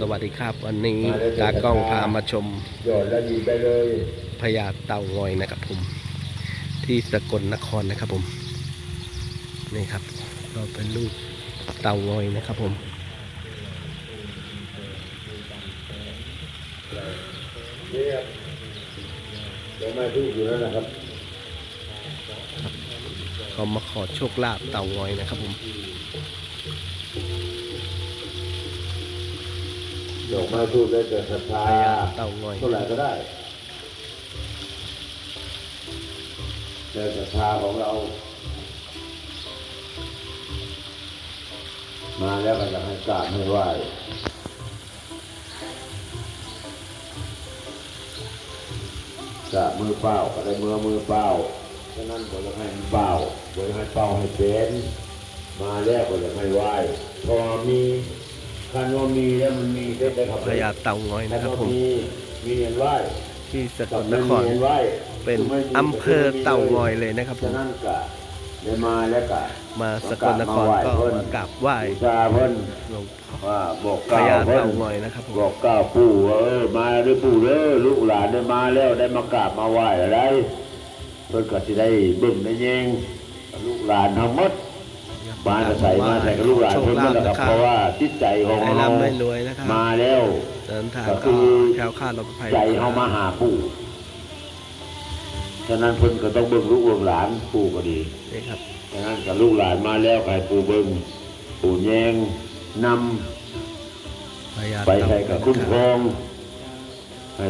สวัสดีครับวันนี้ตากล้องพามาชมหยอดแล้วยิงไปเลย พญาเต่างอยนะครับผมที่สกลนครนะครับผมนี่ครับก็เป็นลูกเต่างอยนะครับผมนี่ครับเดี๋ยวไม่ทูกอยู่แล้วนะครับก็มาขอโชคลาภเต่างอยนะครับผมดอกไม้ทูกได้แต่ศรัทธาพญาเต่างอยเท่าไหร่ก็ได้แต่ศรัทธาของเรามาแล้วก็อยากให้กราบให้ไหว้กราบมือเปล่าก็ได้มือเปล่าฉะนั้นก็จะให้มือเปล่าโดยให้เปล่าให้เป็นมาแล้วก็จะให้ไหว้พอมีคันว่ามีแล้วมันมีได้แต่ขับ พญาเต่างอยนะครับผมมีเงินไหว้ที่สกลนครเป็นอำเภอเต่างอยเลยนะครับผม ฉะนั้นก็ได้มาแล้วก็ มาสกลนครก็มากราบไหว้ ชาเพิ่น หลวงพ่อ ว่าบอก พ กล่า ญาว เพิ่น เต่างอยนะครับผม บอกกล่าวปู่ว่ามาด้วยปู่เด้อลูกหลานได้มาแล้วได้มากราบมาไหว้อะไรเพิ่นก็สิได้เบิ่งได้แยงลูกหลานทั้งหมดบ้านก็ใส่มาใส่กับลูกหลานเพิ่นนั่นแหละครับเพราะว่าจิตใจของ ให้ เรา ร่ำให้รวยนะครับ มาแล้ว เดินทาง ก็ ก็ คือ แคล้วคลาดปลอดภัย ใจเขามาหาปู่ฉะนั้นเพิ่นก็ต้องเบิ่งลูกเบิ่งหลานปู่ก็ดี นี่ครับ ฉะนั้นกับลูกหลานมาแล้วใครปู่เบิ่งปู่แยงนำ พญา ไป เต่าง ใส่ อย กับ นะ คุ้ม ค คร รับ องให้